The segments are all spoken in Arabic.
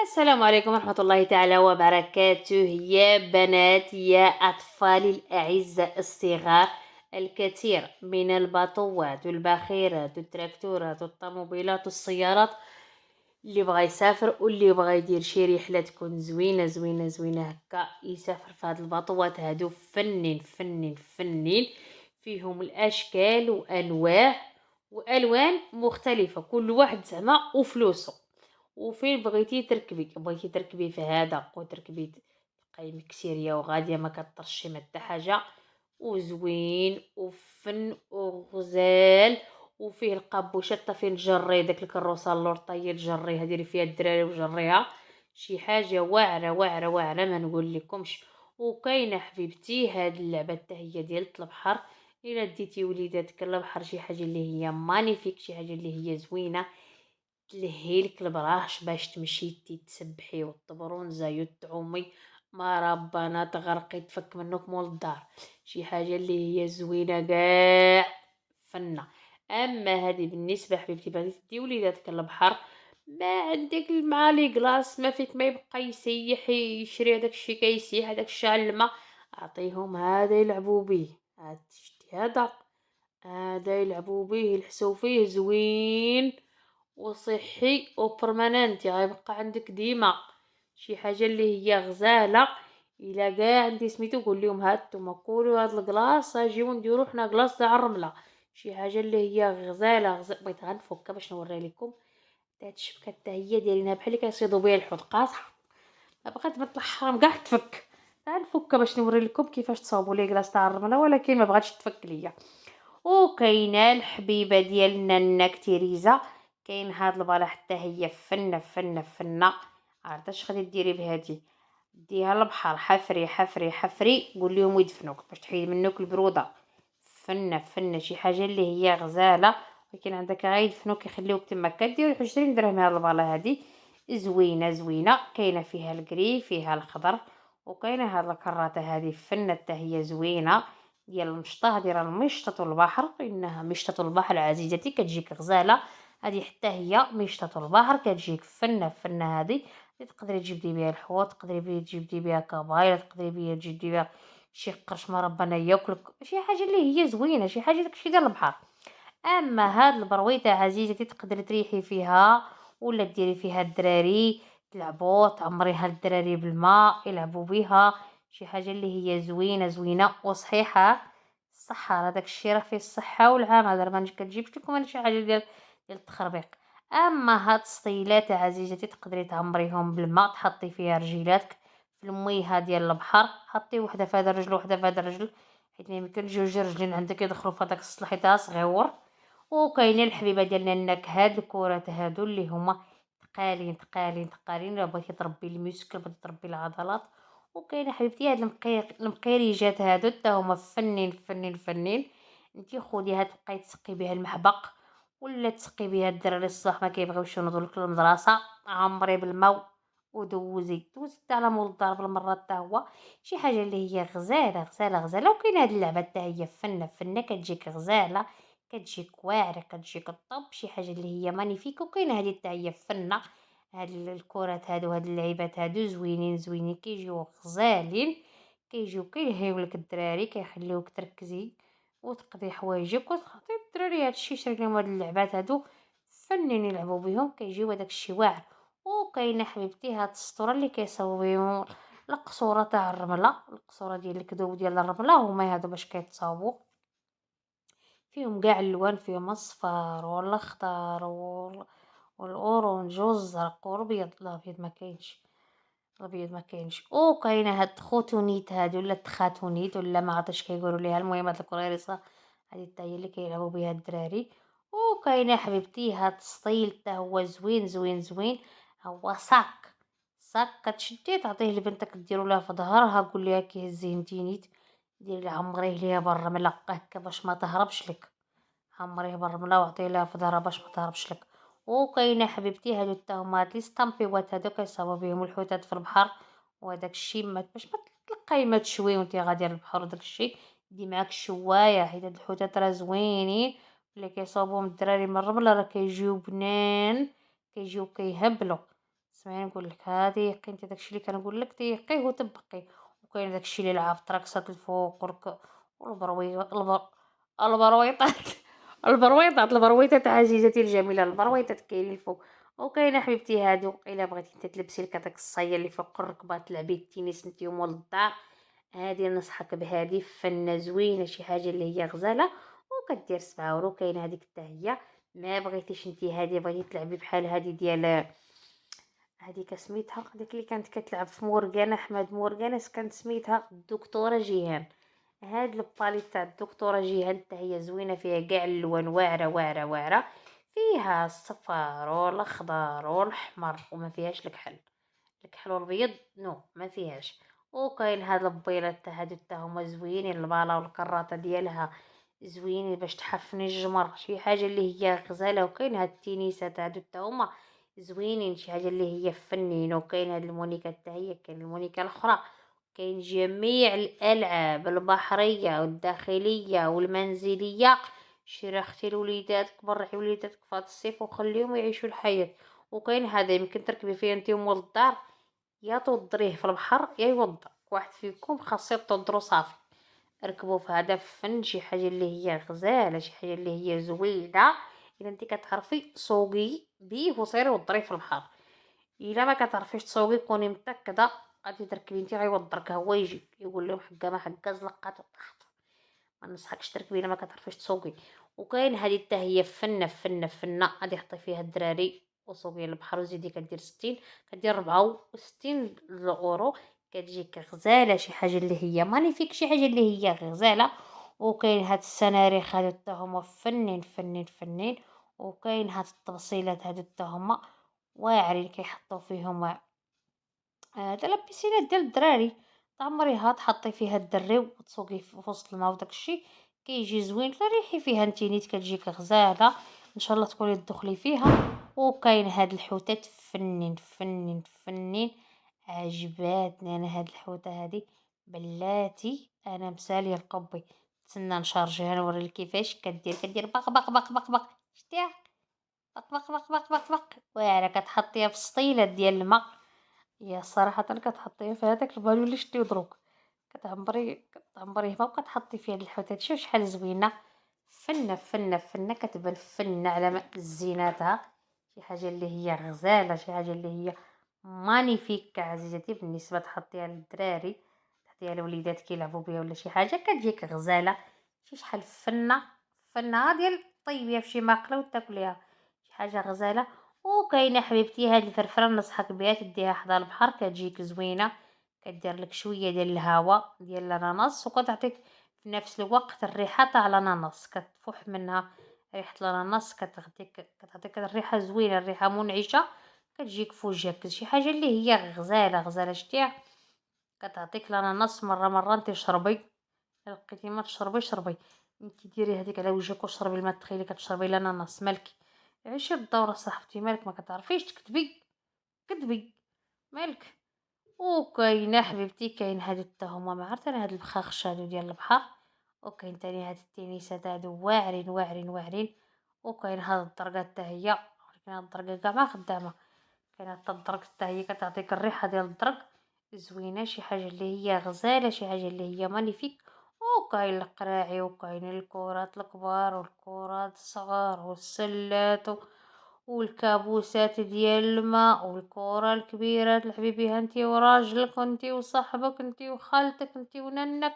السلام عليكم ورحمة الله تعالى وبركاته، يا بنات يا أطفالي الأعزاء الصغار. الكثير من البطوات والباخرات والتراكتورات والطوموبيلات والسيارات، اللي بغى يسافر واللي بغى يدير شي رحلة تكون زوينة زوينة زوينة هكا يسافر في هاد البطوات هادو فنين فنين فنين. فيهم الأشكال وأنواع وألوان مختلفة، كل واحد زعما وفلوسه. وفين بغيتي تركبي في هذا وتركبي تبقاي مكسيرية وغادية ما كطرشي ما حتى حاجة، وزوين وفن وغزال. وفيه القابوشات حتى فين تجري داك الكروسه اللورطيه تجريها ديري فيها الدراري وجريها، شي حاجه واعره واعره واعره ما نقول لكمش. وكاينه حبيبتي هاد اللعبه حتى هي ديال البحر، الا ديتي وليداتك للبحر شي حاجه اللي هي مانيفيك، شي حاجه اللي هي زوينه تلهيلك البراش باش تمشي تسبحي وتبرونزاي وتعومي، ما ربنا تغرقي تفك منك مول الدار. شي حاجه اللي هي زوينه كاع فنه. اما هذه بالنسبه حبيبتي بغيتي تدي وليداتك للبحر، ما عندك مع لي كلاص ما فيك ما يبقى يسيح يشري هداك الشي كيسيح هداك الشي على الماء، اعطيهم هذا يلعبوا به. هاد شتي هذا يلعبوا به يلحسوا فيه زوين وصحي وبرماننتي غيبقى عندك ديما. شي حاجه اللي هي غزاله. الا كاع عندي سميتو قول لهم هانتوما كولوا هاد الكلاص اجيو نديرو حنا كلاص تاع الرمله. شي حاجه اللي هي بغيت غنفكها باش نوري لكم. هاد الشبكه حتى هي دايرينها بحال اللي كيصيدوا بها الحوت قاصحه، ما بغات مثل الحرام كاع تفك. غنفكها باش نوري لكم كيفاش تصاوبوا لي كلاص تاع الرمله، ولكن ما بغاتش تفك ليا. وكاينه الحبيبه ديالنا النكتيريزا، كاين هاد البلا حتى هي فنه فنه فنه. عرفت اش غادي ديري بهادي؟ ديها للبحر حفري حفري حفري قول لهم يدفنوك باش تحيد منك البروده. فنه فنه شي حاجه اللي هي غزاله، ولكن عندك غير يدفنوك يخليوك تما كدير 20 درهم هاد البلا هادي. زوينه زوينه كاينه فيها الكري فيها الخضر، وكاينه هاد الكراته هادي فنه حتى هي زوينه ديال المشطه دايره المشطة البحر، انها مشطة البحر عزيزتي كتجيك غزاله. هذه حتى هي مشطة البحر كتجيك فنه فنه هذه. تقدري تجبدي بها الحوت، تقدري بها تجبدي بها كبايره، تقدري بها تجبدي بها شي قرش ما ربنا ياكلك، شي حاجه اللي هي زوينه شي حاجه داكشي ديال البحر. اما هاد البرويطه عزيزتي تقدري تريحي فيها ولا ديري فيها الدراري تلعبوا تعمريها الدراري بالماء يلعبوا بها. شي حاجه اللي هي زوينه زوينه وصحيحه. الصحه هذاك الشيء راه فيه الصحه والعافيه، هذا ما كتجيبش لكم انا شي حاجه ديال التخربيق. اما هاد السطيلات عزيزتي تقدري تعمريهم بالماء تحطي فيها رجيلاتك في الميها ديال البحر، حطي وحده في هذا الرجل وحده في هذا الرجل، حيت ما يمكن جوج رجلين عندك يدخلوا في هذاك السطل حيت صغيور. وكاينين الحبيبه ديالنا النكهات الكرات هادو اللي هما ثقالين ثقالين ثقالين، الا بغيتي تربي الميسكل بغيتي تربي العضلات. وكاينه حبيبتي هاد المقيريجات هادو حتى هما فنين فنين فنين. انتي خديها تبقاي تسقي بها المحبق، ولا تسقي بها الدراري الصح ما كيبغيوش ينوضوا لك للمدرسه، عمري بالماء ودوزي حتى على مول الدار بالمره حتى هو. شي حاجه اللي هي غزاله غزاله غزاله. وكاينه هاد اللعبه حتى هي فنه فنه كتجيك غزاله كتجيك واعرة كتجيك الطب، شي حاجة اللي هي مانيفيك. وكاينة هادي حتى هي فنة. هاد الكرات هادو هاد اللعيبات هادو زوينين زوينين كيجيو غزالين، كيجيو كيلهيولك الدراري كيخليوك تركزي وتقضي حوايجك وتعطي الدراري هادشي شري لهم هاد اللعبات هادو فنين يلعبوا بهم كيجيو هداك الشي واعر. وكاينه حبيبتي هاد السطوره اللي كيصاوبوا بهم القصوره تاع الرمله، القصوره ديال الكذوب ديال الرمله هما هادو باش كيتصاوبوا. فيهم قاع الألوان، فيهم أصفر والأخضر والأورنج والزرق والأبيض. الأبيض ما كاينش، الأبيض ما كاينش. وكاينة هاد الخوتونيت هادي ولا التخاتونيت ولا ما عرفتش كيقولوا ليها، المهم هاد الكريريصة هادي حتى هي اللي كيلعبوا بها الدراري. وكاينة حبيبتي هاد السطيل حتى هو زوين زوين زوين، هو صاك. صاك كتشديه تعطيه لبنتك ديرو لها في ظهرها قول ليها كيهز يمدينيت ديري لها عمريه ليها بالرملة هكا باش ما تهربش لك، عمريه بالرملة وعطيه لها في ظهرها باش ما تهربش لك. وكاينه حبيبتي هادو حتى هما هاد لي ستامبيوات هادو كيصاوبوا بهم الحوتات في البحر وهداك الشي باش ما تلقاي ما تشوي وانتي غاديه للبحر وداك الشي. دي معاك الشوايه حيت هاد الحوتات راه زوينين اللي كيصاوبوهم الدراري من الرمله راه كيجيو بنان كيجيو كيهبلوا. اسمعيني نقول لك، هذه يقي انت داكشي اللي كنقول لك تيقيه وتبقيه. وكاين داكشي اللي لعاب تراكسات الفوق والبروي البرويطات البرويطات عزيزتي الجميلة، البرويطات كاينين الفوق. وكاينه حبيبتي هادو الا بغيتي انت تلبسي لك هداك الصايه اللي فوق الركبه تلعبي التنس انت ومول الدار، هادي نصحك بهادي فنه زوينه، شي حاجه اللي هي غزاله وكدير 7 اورو. كاينه هذيك حتى هي. ما بغيتيش انت هادي بغيتي تلعبي بحال هادي ديال هذيك سميتها، ديك اللي كانت كتلعب في مورغانا، احمد مورغانا كانت سميتها الدكتوره جيهان. هاد الباليت تاع الدكتوره جيهان حتى هي زوينه، فيها كاع الالوان واعره واعره واعره، فيها الصفار والاخضر والاحمر وما فيهاش الكحل. الكحل والابيض نو ما فيهاش. وكاين هاد البيلات تا هادو تا هما زوينين، الباله والكراطه ديالها زوينين باش تحفني الجمر، شي حاجه اللي هي غزاله. وكاين هاد التينيسات هادو تا هما زوينين، شي حاجه اللي هي فنين. وكاين هاد المونيكا حتى هي، كاين المونيكا الاخرى، كاين جميع الالعاب البحريه والداخليه والمنزليه. شري اختي لوليداتك، برعي وليداتك في هاد الصيف وخليهم يعيشوا الحياه. وكاين هذا يمكن تركبي فيه انت ومول الدار، يا تودريه في البحر يا يوضر، واحد فيكم خاصو تودرو صافي. ركبوا في هذا فن، شي حاجه اللي هي غزاله، شي حاجه اللي هي زوينه. الا انت كتعرفي تسوقي بيه وسيري وضريه في البحر. الا ما كتعرفيش تسوقي كوني متاكده غادي تركبي انت غيوضرك هو يجي يقول لهم حكا ما حكا زلقات وطاحت. ما نصحكش تركبي الا ما كتعرفيش تسوقي. وكاين هذه حتى هي فنه فنه فنه، غادي تحطي فيها الدراري وسوقي البحر وزيدي كدير 60، كدير 64 اورو. كتجيك غزاله، شي حاجه اللي هي مانيفيك، شي حاجه اللي هي غزاله. وكاين هاد السناريخ هادو حتى هما فنين فنين فنين. وكاين هاد التبصيلات هادو حتى هما واعرين، كيحطوا فيهم هذا لابيسينات ديال الدراري، تعمريها تحطي فيها الدري وتسوقيه في وسط الماء وداكشي كيجي زوين. فريحي فيها انت نيت كتجيك غزاله، ان شاء الله تكوني تدخلي فيها. وكاين هاد الحوتات فنين فنين فنين، عجباتني انا هاد الحوته هادي بلاتي، انا مساليه القبي. تسنى نشارجيها نوريلك كيفاش كدير بق بق بق بق بق، شتيها بق بق بق بق بق بق واعره. كتحطيها في سطيله ديال الماء، هي صراحةً كتحطيه في هداك البالون اللي شتيو دروك، كتعمريه ما وكتحطي فيه هاد الحوتات. شوف شحال زوينة، فنة فنة فنة، كتبان فنة على ما زيناتها. شي حاجة اللي هي غزالة، شي حاجة اللي هي مانيفيك عزيزتي. بالنسبة تحطيها للدراري، تحطيها لوليداتك يلعبوا بها ولا شي حاجة كتجيك غزالة. شوف شحال فنة، فنة ديال طيبيها في شي ماكلة وتاكليها، شي حاجة غزالة. وكاينه حبيبتي هاد الفرفره نصحك بها تديها حدا البحر كتجيك زوينه، كدير لك شويه ديال الهواء ديال الاناناس وكتعطيك في نفس الوقت الريحه تاع الاناناس، كتفوح منها ريحه الاناناس، كتعطيك الريحه زوينه، الريحه منعشه كتجيك في وجهك. شي حاجه اللي هي غزاله غزاله شتيها، كتعطيك الاناناس مره مره انت شربي، لقيتي ما تشربي شربي انت ديري هذيك على وجهك وشربي الماء، تخيلي كتشربي الاناناس مالك. عيشي الدورة صاحبتي، مالك ما كتعرفيش تكتبي كتبي مالك. وكاينه حبيبتي كاين هادو حتى هما ما عرفت انا هاد البخاخش هادو ديال البحر. وكاين تاني هاد التينيسات هادو واعرين واعرين واعرين. وكاين هاد الدرقة حتى هي، ولكن هاد الدرقة كاع ما خدامة. كاين هاد الدرق حتى هي كتعطيك الريحة ديال الدرق زوينة، شي حاجة اللي هي غزالة، شي حاجة اللي هي مانيفيك. وكاين القراعي وكاين الكرات الكبار والكرات الصغار والسلات والكابوسات ديال الماء والكرة الكبيرة تلعبي بيها انتي وراجلك انتي وصاحبك انتي وخالتك انتي وننك.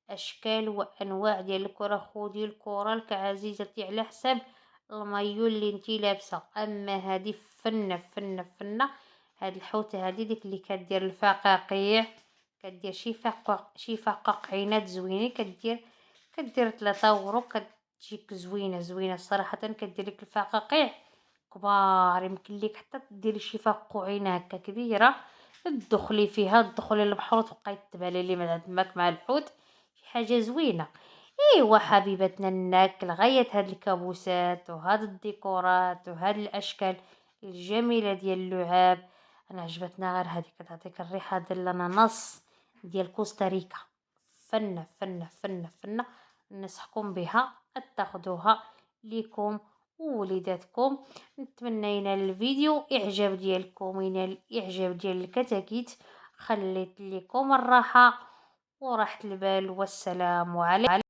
اشكال وانواع ديال الكرة، خودي الكرة لك عزيزتي على حساب المايو اللي انتي لابسه. اما هذه فنه فنه فنه، هاد الحوته هذه ديك اللي كدير الفقاقيع، كدير شي فقاقعينات زوينين، كدير 3 اورو، كتجيك زوينه زوينه صراحه. كدير لك الفقاقيع كبار، يمكن ليك حتى ديري شي فقوعينه هكا كبيره تدخلي فيها، تدخلي للبحر وتبقاي تبالي مع تماك مع الحوت، شي حاجه زوينه. ايوا حبيبتنا الناك لغاية هاد الكابوسات وهاد الديكورات وهاد الاشكال الجميله ديال اللعاب. انا عجبتنا غير هادي، كتعطيك الريحه ديال الاناناس ديال كوستاريكا. فنه فنه فنه فنه، ننصحكم بها تاخدوها ليكم ووليداتكم. نتمنى ينال الفيديو إعجاب ديالكم، ينال الإعجاب ديال الكتاكيت. خليت لكم الراحة وراحة البال، والسلام عليكم.